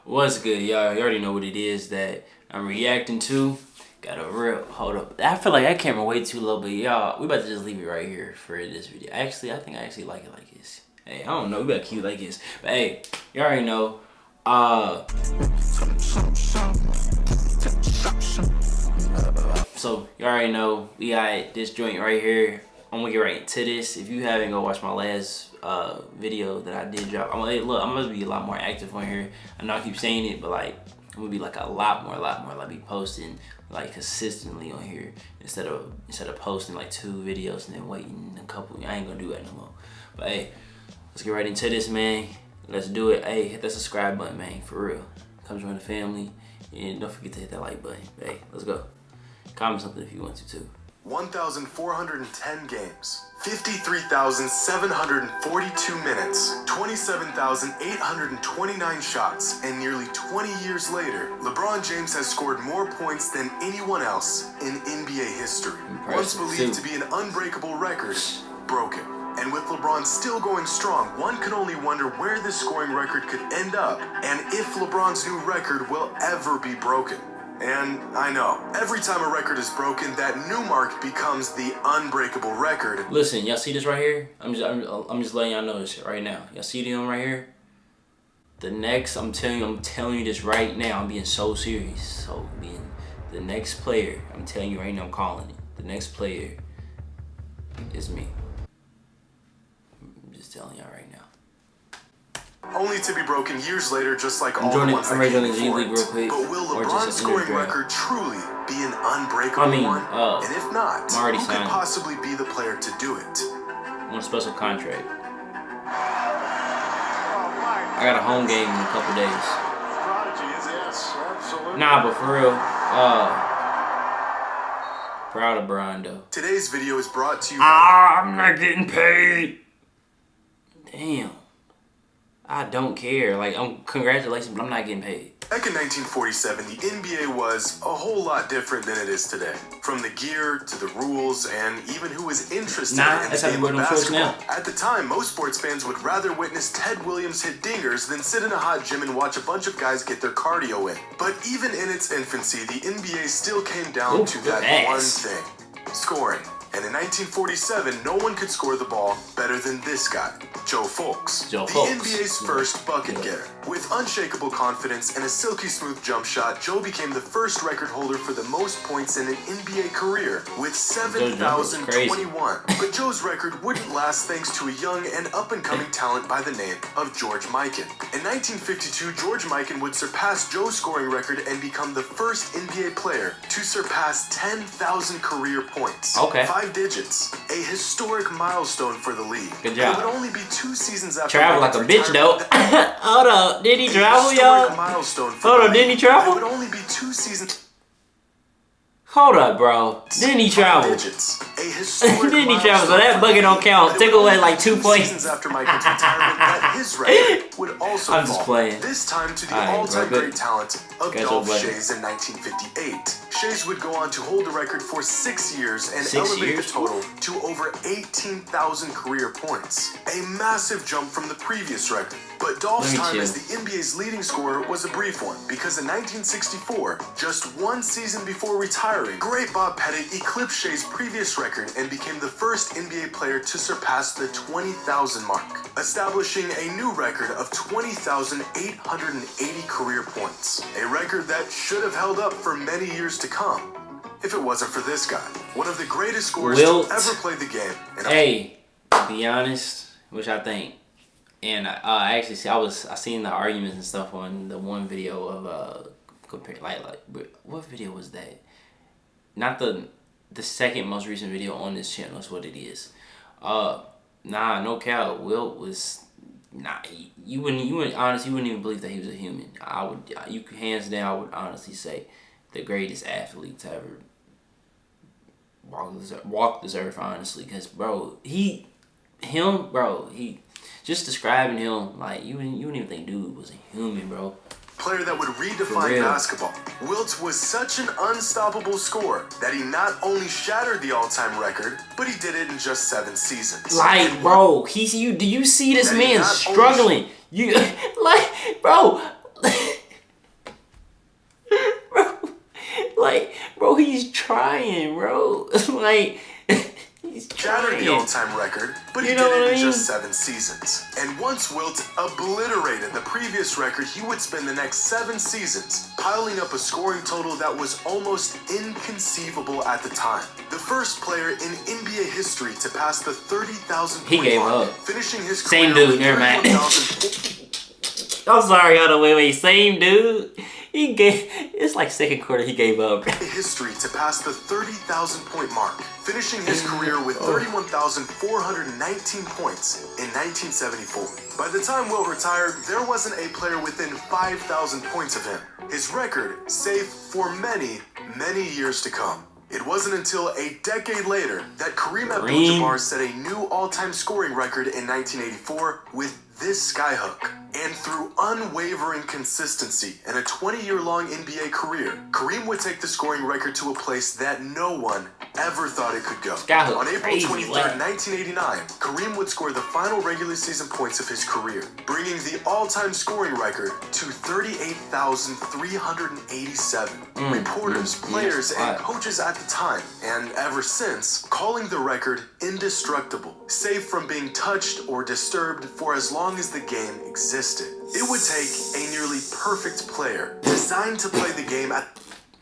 What's good, y'all? You already know what it is that I'm reacting to. Got a real, hold up. I feel like that camera way too low, but y'all, we about to just leave it right here for this video. Actually, I think I actually like it like this. Hey, I don't know, we better keep it like this. But hey, you already know. So you already know we got this joint right here. I'm gonna get right into this. If you haven't, go watch my last video that I did drop. I'm gonna be a lot more active on here. I know I keep saying it, but like I'm gonna be like a lot more like be posting like consistently on here instead of posting like 2 videos and then waiting a couple. I ain't gonna do that no more. But hey, let's get right into this, man. Let's do it. Hey, hit that subscribe button, man, for real. Come join the family and don't forget to hit that like button. Hey, let's go. Comment something if you want to too. 1,410 games, 53,742 minutes, 27,829 shots, and nearly 20 years later, LeBron James has scored more points than anyone else in NBA history. Once believed to be an unbreakable record, broken. And with LeBron still going strong, one can only wonder where this scoring record could end up, and if LeBron's new record will ever be broken. And I know, every time a record is broken, that new mark becomes the unbreakable record. Listen, y'all see this right here? I'm just letting y'all know this right now. Y'all see them right here? The next, I'm telling you this right now. I'm being so serious. So being the next player, I'm telling you right now, I'm calling it. The next player is me. I'm just telling y'all right now. Only to be broken years later, just like all the ones that came before it. But will LeBron's scoring record truly be an unbreakable one? And if not, who could possibly be the player to do it? On a special contract. I got a home game in a couple days. Nah, but for real, proud of Brian though. Today's video is brought to you. I'm not getting paid. Damn. I don't care. Like, congratulations, but I'm not getting paid. Back in 1947, the NBA was a whole lot different than it is today. From the gear to the rules and even who was interested in the game of basketball. At the time, most sports fans would rather witness Ted Williams hit dingers than sit in a hot gym and watch a bunch of guys get their cardio in. But even in its infancy, the NBA still came down to that one thing: scoring. And in 1947, no one could score the ball better than this guy, Joe Fulks, the NBA's first bucket getter. With unshakable confidence and a silky smooth jump shot, Joe became the first record holder for the most points in an NBA career, with 7,021. But Joe's record wouldn't last thanks to a young and up-and-coming talent by the name of George Mikan. In 1952, George Mikan would surpass Joe's scoring record and become the first NBA player to surpass 10,000 career points. Okay. 5 digits, a historic milestone for the league. Good job. It would only be 2 seasons after travel like a bitch though. Hold up, did he travel, y'all? Hold up, didn't he travel? It would only be 2 seasons. Hold up, bro. Didn't he travel? Didn't he travel? So that bucket don't count. Take away like 2 points. After Michael's retirement, that his record would also I'm just playing. This time to the all-time great talent of Dolph Schayes in 1958. Schayes would go on to hold the record for 6 years and elevate the total to over 18,000 career points. A massive jump from the previous record. But Dolph's time as the NBA's leading scorer was a brief one, because in 1964, just 1 season before retiring, great Bob Pettit eclipsed Shay's previous record and became the first NBA player to surpass the 20,000 mark, establishing a new record of 20,880 career points. A record that should have held up for many years to come, if it wasn't for this guy, one of the greatest scorers to ever play the game. Hey, to be honest, which I think. And I actually I seen the arguments and stuff on the one video of what video was that? Not the second most recent video on this channel is what it is. Nah, no cap. Wilt was you wouldn't even believe that he was a human. Hands down, I would honestly say the greatest athlete to ever walk this earth, honestly, because just describing him, like, you wouldn't even think dude was a human, bro. Player that would redefine basketball. Wilt was such an unstoppable scorer that he not only shattered the all-time record, but he did it in just 7 seasons. Like, bro, do you see this man struggling? Bro, Like, bro, he's trying, bro. Like, he's shattered the all-time record, but he did it in just 7 seasons. And once Wilt obliterated the previous record, he would spend the next 7 seasons piling up a scoring total that was almost inconceivable at the time. The first player in NBA history to pass the 30,000 point mark, finishing his career same dude, never mind. I'm sorry, hold on, wait, same dude. It's like second quarter, he gave up. History to pass the 30,000 point mark, finishing his career with 31,419 points in 1974. By the time Wilt retired, there wasn't a player within 5,000 points of him. His record safe for many, many years to come. It wasn't until a decade later that Kareem Abdul-Jabbar set a new all-time scoring record in 1984 with this skyhook. And through unwavering consistency and a 20-year-long NBA career, Kareem would take the scoring record to a place that no one ever thought it could go. On April 23rd, 1989, Kareem would score the final regular season points of his career, bringing the all-time scoring record to 38,387. Reporters, players, and coaches at the time, and ever since, calling the record indestructible, safe from being touched or disturbed for as long as the game existed. It would take a nearly perfect player designed to play the game at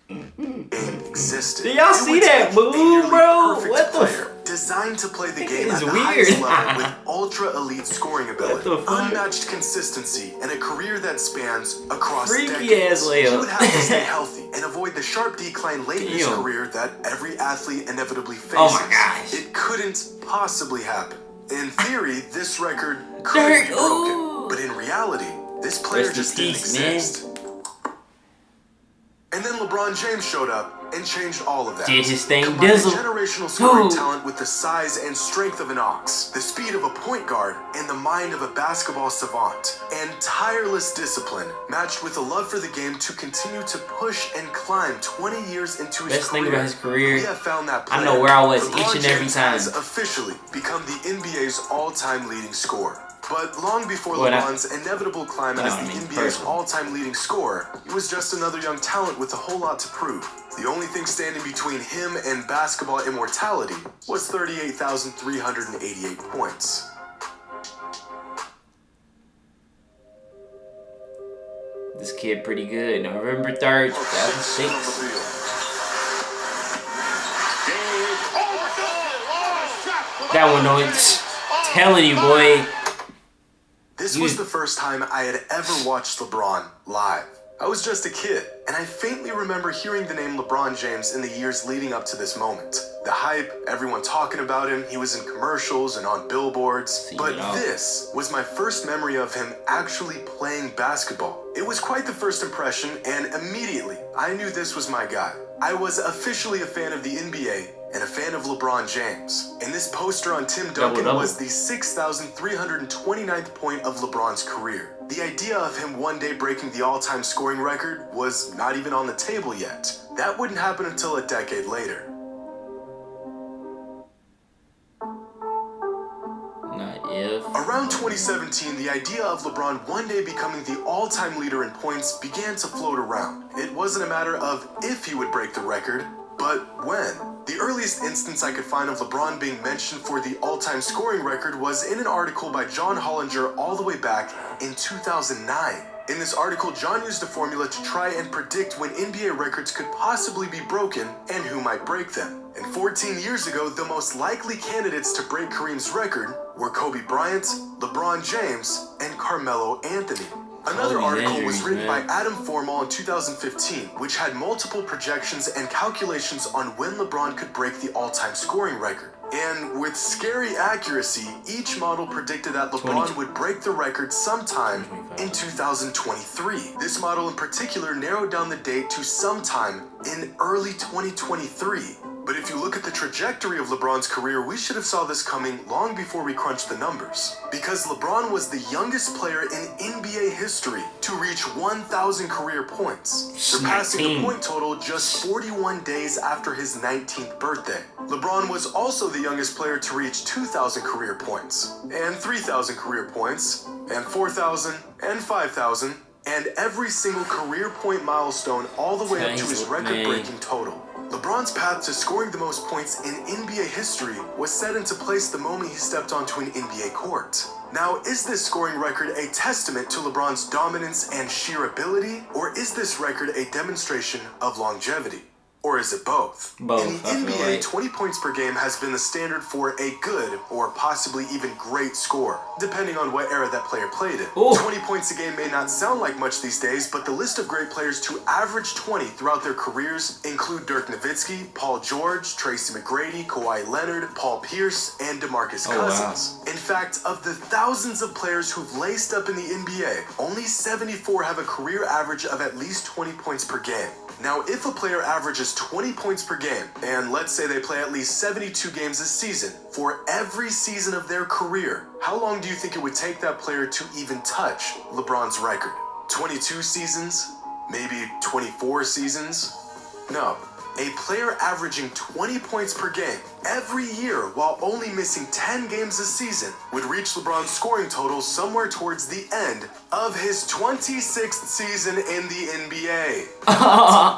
existed. Do y'all see that move, bro? What the designed to play the game at the highest level with ultra elite scoring ability, unmatched consistency, and a career that spans across decades. He would have to stay healthy and avoid the sharp decline late in his career that every athlete inevitably faces. Oh my gosh. It couldn't possibly happen. In theory, this record could be broken, but in reality, this player just didn't exist. And then LeBron James showed up and changed all of that. Did his thing, Dizzle. Generational scoring talent with the size and strength of an ox, the speed of a point guard, and the mind of a basketball savant. And tireless discipline, matched with a love for the game to continue to push and climb 20 years into his career. Best thing about his career, we have found that player. I know where I was LeBron each and every James time. has officially become the NBA's all-time leading scorer. But long before LeBron's inevitable climb as the NBA's all-time leading scorer, he was just another young talent with a whole lot to prove. The only thing standing between him and basketball immortality was 38,388 points. This kid pretty good. November 3rd, 2006. That one, no, it's telling you, boy. This was the first time I had ever watched LeBron live. I was just a kid, and I faintly remember hearing the name LeBron James in the years leading up to this moment. The hype, everyone talking about him, he was in commercials and on billboards. But this was my first memory of him actually playing basketball. It was quite the first impression, and immediately I knew this was my guy. I was officially a fan of the NBA and a fan of LeBron James. And this poster on Tim Duncan was the 6,329th point of LeBron's career. The idea of him one day breaking the all-time scoring record was not even on the table yet. That wouldn't happen until a decade later. Around 2017, the idea of LeBron one day becoming the all-time leader in points began to float around. It wasn't a matter of if he would break the record, but when. The earliest instance I could find of LeBron being mentioned for the all-time scoring record was in an article by John Hollinger all the way back in 2009. In this article, John used a formula to try and predict when NBA records could possibly be broken and who might break them. And 14 years ago, the most likely candidates to break Kareem's record were Kobe Bryant, LeBron James, and Carmelo Anthony. Another article was written by Adam Formal in 2015, which had multiple projections and calculations on when LeBron could break the all-time scoring record. And with scary accuracy, each model predicted that LeBron would break the record sometime in 2023. This model in particular narrowed down the date to sometime in early 2023. But if you look at the trajectory of LeBron's career, we should have saw this coming long before we crunched the numbers. Because LeBron was the youngest player in NBA history to reach 1,000 career points, surpassing the point total just 41 days after his 19th birthday. LeBron was also the youngest player to reach 2,000 career points, and 3,000 career points, and 4,000, and 5,000, and every single career point milestone all the way up to his record-breaking total. LeBron's path to scoring the most points in NBA history was set into place the moment he stepped onto an NBA court. Now, is this scoring record a testament to LeBron's dominance and sheer ability, or is this record a demonstration of longevity? Or is it both? Both. In the NBA, 20 points per game has been the standard for a good or possibly even great score, depending on what era that player played in. Ooh. 20 points a game may not sound like much these days, but the list of great players to average 20 throughout their careers include Dirk Nowitzki, Paul George, Tracy McGrady, Kawhi Leonard, Paul Pierce, and DeMarcus Cousins. Wow. In fact, of the thousands of players who've laced up in the NBA, only 74 have a career average of at least 20 points per game. Now, if a player averages 20 points per game, and let's say they play at least 72 games a season, for every season of their career, how long do you think it would take that player to even touch LeBron's record? 22 seasons? Maybe 24 seasons? No. A player averaging 20 points per game every year while only missing 10 games a season would reach LeBron's scoring total somewhere towards the end of his 26th season in the NBA.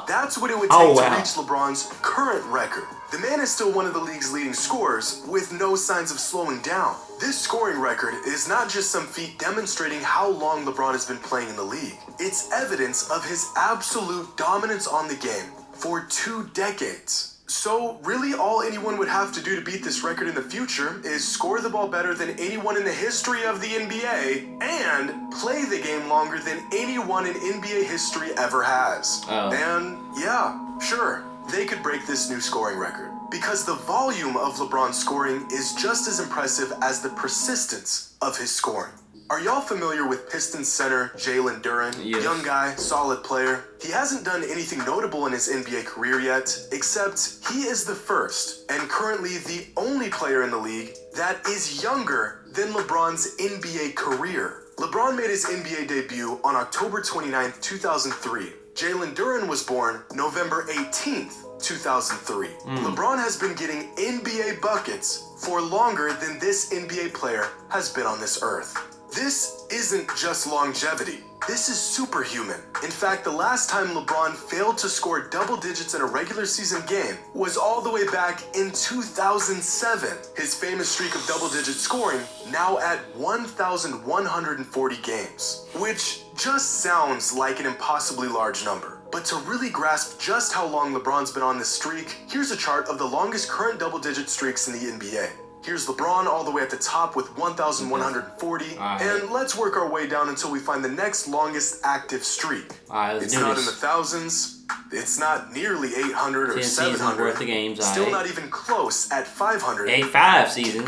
That's what it would take to reach LeBron's current record. The man is still one of the league's leading scorers with no signs of slowing down. This scoring record is not just some feat demonstrating how long LeBron has been playing in the league. It's evidence of his absolute dominance on the game for 2 decades. So really all anyone would have to do to beat this record in the future is score the ball better than anyone in the history of the NBA and play the game longer than anyone in NBA history ever has. And yeah, sure, they could break this new scoring record because the volume of LeBron's scoring is just as impressive as the persistence of his scoring. Are y'all familiar with Pistons center Jalen Duren? Yes. Young guy, solid player. He hasn't done anything notable in his NBA career yet, except he is the first and currently the only player in the league that is younger than LeBron's NBA career. LeBron made his NBA debut on October 29th, 2003. Jalen Duren was born November 18th, 2003. LeBron has been getting NBA buckets for longer than this NBA player has been on this earth. This isn't just longevity. This is superhuman. In fact, the last time LeBron failed to score double digits in a regular season game was all the way back in 2007. His famous streak of double-digit scoring now at 1,140 games, which just sounds like an impossibly large number. But to really grasp just how long LeBron's been on this streak, here's a chart of the longest current double-digit streaks in the NBA. Here's LeBron all the way at the top with 1,140, and let's work our way down until we find the next longest active streak. It's not in the thousands, it's not nearly 800 or 700, worth of games, still not even close at 500. 5 seasons.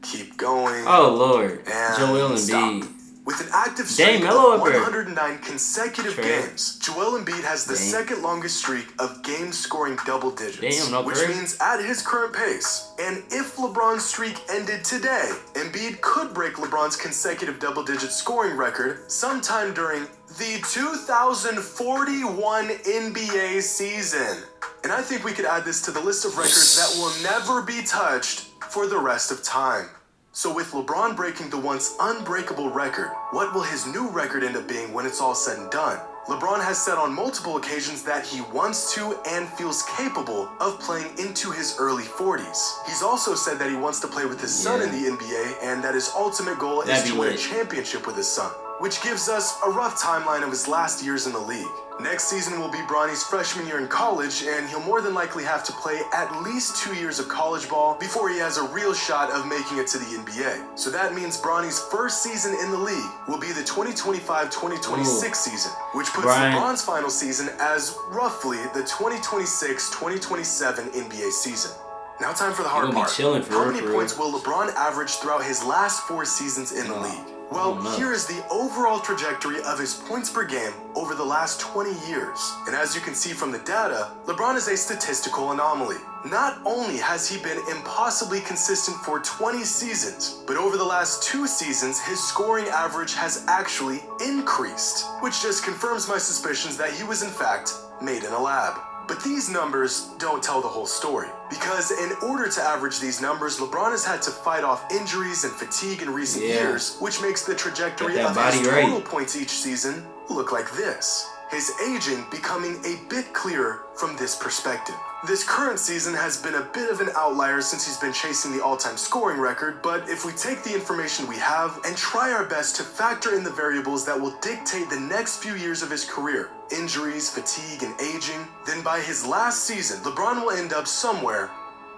Keep going. Oh Lord, and Joel Embiid. Embiid. With an active streak of 109 consecutive games, Joel Embiid has the second longest streak of games scoring double digits, which means at his current pace, and if LeBron's streak ended today, Embiid could break LeBron's consecutive double-digit scoring record sometime during the 2041 NBA season. And I think we could add this to the list of records that will never be touched for the rest of time. So with LeBron breaking the once unbreakable record, what will his new record end up being when it's all said and done? LeBron has said on multiple occasions that he wants to and feels capable of playing into his early 40s. He's also said that he wants to play with his son in the NBA and that his ultimate goal is to win a championship with his son, which gives us a rough timeline of his last years in the league. Next season will be Bronny's freshman year in college, and he'll more than likely have to play at least 2 years of college ball before he has a real shot of making it to the NBA. So that means Bronny's first season in the league will be the 2025-2026 season, which puts LeBron's final season as roughly the 2026-2027 NBA season. Now time for the hard part. How many points will LeBron average throughout his last 4 seasons in the league? Well, here is the overall trajectory of his points per game over the last 20 years. And as you can see from the data, LeBron is a statistical anomaly. Not only has he been impossibly consistent for 20 seasons, but over the last 2 seasons, his scoring average has actually increased, which just confirms my suspicions that he was in fact made in a lab. But these numbers don't tell the whole story, because in order to average these numbers, LeBron has had to fight off injuries and fatigue in recent years, which makes the trajectory of his total points each season look like this. His aging becoming a bit clearer from this perspective. This current season has been a bit of an outlier since he's been chasing the all-time scoring record, but if we take the information we have and try our best to factor in the variables that will dictate the next few years of his career, injuries, fatigue, and aging, then by his last season, LeBron will end up somewhere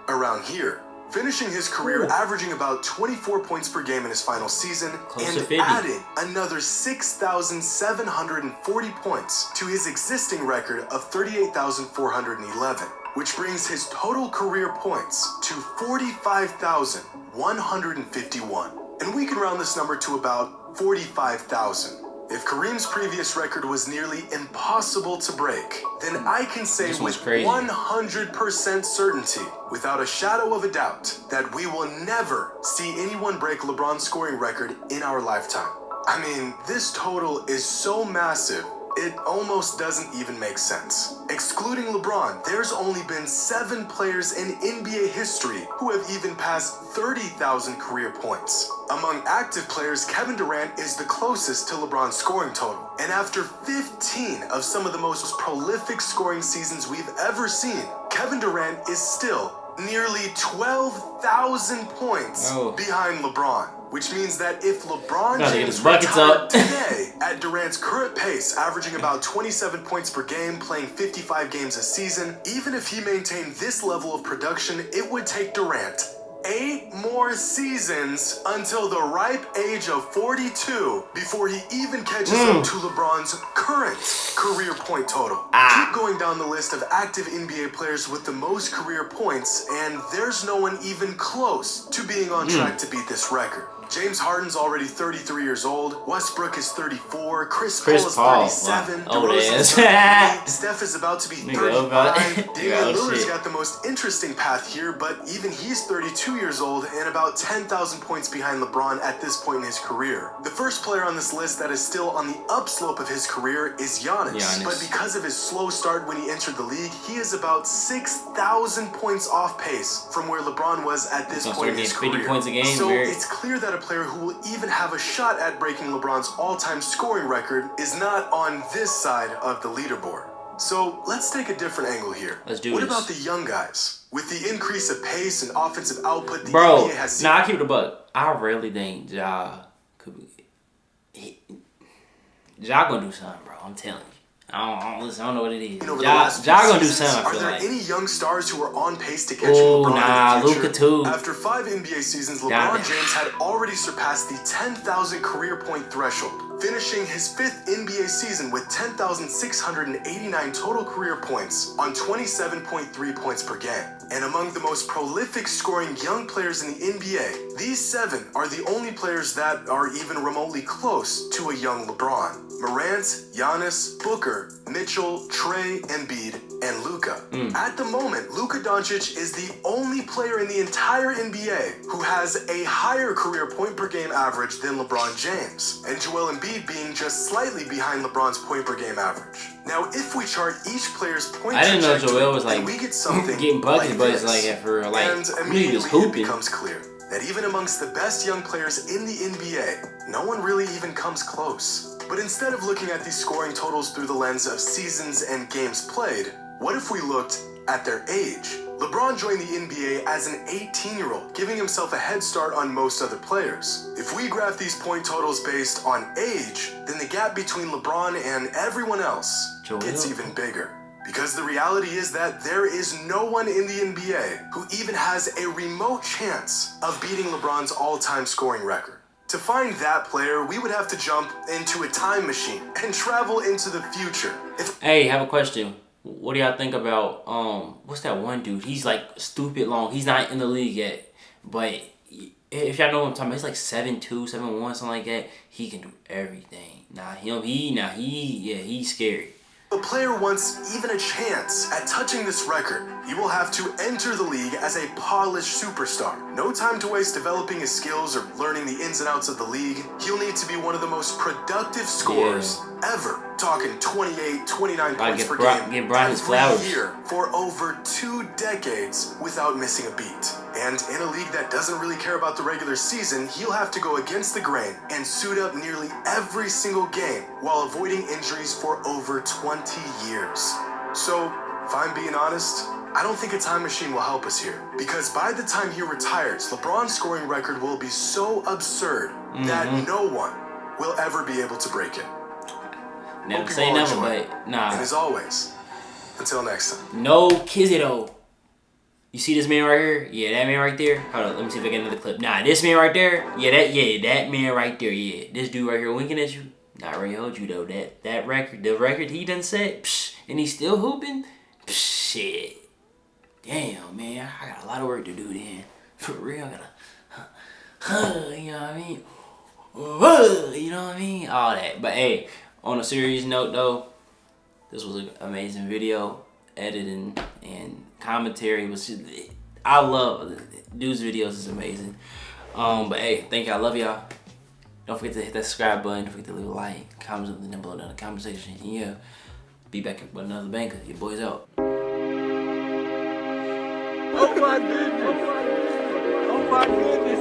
around here, finishing his career averaging about 24 points per game in his final season and adding another 6,740 points to his existing record of 38,411, which brings his total career points to 45,151. And we can round this number to about 45,000. If Kareem's previous record was nearly impossible to break, then I can say with 100% certainty, without a shadow of a doubt, that we will never see anyone break LeBron's scoring record in our lifetime. I mean, this total is so massive, it almost doesn't even make sense. Excluding LeBron, there's only been 7 players in NBA history who have even passed 30,000 career points. Among active players, Kevin Durant is the closest to LeBron's scoring total. And after 15 of some of the most prolific scoring seasons we've ever seen, Kevin Durant is still nearly 12,000 points behind LeBron. Which means that if LeBron James retired today at Durant's current pace, averaging about 27 points per game, playing 55 games a season, even if he maintained this level of production, it would take Durant 8 more seasons until the ripe age of 42 before he even catches up to LeBron's current career point total. Keep going down the list of active NBA players with the most career points, and there's no one even close to being on track to beat this record. James Harden's already 33 years old. Westbrook is 34. Chris Paul is 37. DeRozan is 38. Steph is about to be 35. Damian Lillard's got the most interesting path here, but even he's 32 years old and about 10,000 points behind LeBron at this point in his career. The first player on this list that is still on the upslope of his career is Giannis. But because of his slow start when he entered the league, he is about 6,000 points off pace from where LeBron was at this point in his career. So it's clear that a player who will even have a shot at breaking LeBron's all-time scoring record is not on this side of the leaderboard. So let's take a different angle here. What about the young guys? With the increase of pace and offensive output the NBA has seen... I keep it a buck. I really think Ja could be... Ja gonna do something, bro. I'm telling you. I don't know what it is. Ja gonna do something, I feel like. Are there any young stars who are on pace to catch LeBron in the future? Luka too. After 5 NBA seasons, LeBron James had already surpassed the 10,000 career point threshold, finishing his 5th NBA season with 10,689 total career points on 27.3 points per game. And among the most prolific scoring young players in the NBA, these 7 are the only players that are even remotely close to a young LeBron. Morant, Giannis, Booker, Mitchell, Trey, Embiid, and Luka. At the moment, Luka Doncic is the only player in the entire NBA who has a higher career point per game average than LeBron James, and Joel Embiid being just slightly behind LeBron's point per game average. Now, if we chart each player's point trajectory, we get something getting buckets, but it's like for like and immediately it becomes clear that even amongst the best young players in the NBA, no one really even comes close. But instead of looking at these scoring totals through the lens of seasons and games played, what if we looked at their age? LeBron joined the NBA as an 18-year-old, giving himself a head start on most other players. If we graph these point totals based on age, then the gap between LeBron and everyone else gets even bigger. Because the reality is that there is no one in the NBA who even has a remote chance of beating LeBron's all-time scoring record. To find that player, we would have to jump into a time machine and travel into the future. Hey, I have a question. What do y'all think about, what's that one dude? He's like stupid long. He's not in the league yet. But if y'all know what I'm talking about, he's like 7'2", 7'1", something like that. He can do everything. He's scary. If a player wants even a chance at touching this record, he will have to enter the league as a polished superstar. No time to waste developing his skills or learning the ins and outs of the league. He'll need to be one of the most productive scorers ever. Talking 28, 29 points per game every year for over 2 decades without missing a beat. And in a league that doesn't really care about the regular season, he'll have to go against the grain and suit up nearly every single game while avoiding injuries for over 20 years. So, if I'm being honest, I don't think a time machine will help us here. Because by the time he retires, LeBron's scoring record will be so absurd that no one will ever be able to break it. Never say never, but nah. And as always, until next time. No kizzy though. You see this man right here? Yeah, that man right there. Hold on, let me see if I get another clip. Nah, this man right there. Yeah, that man right there. Yeah, this dude right here winking at you. Not really hold you though. That record, the record he done set, and he's still hooping. Shit. Damn, man, I got a lot of work to do then. For real, I gotta, you know what I mean? You know what I mean? All that. But hey, on a serious note though, this was an amazing video. Editing and commentary was just, I love dude's videos is amazing. But hey, thank you. I love y'all. Don't forget to hit that subscribe button. Don't forget to leave a like, comment something down below in the comment section. And yeah, be back with another banker. Your boy's out. Oh my goodness. Oh my goodness.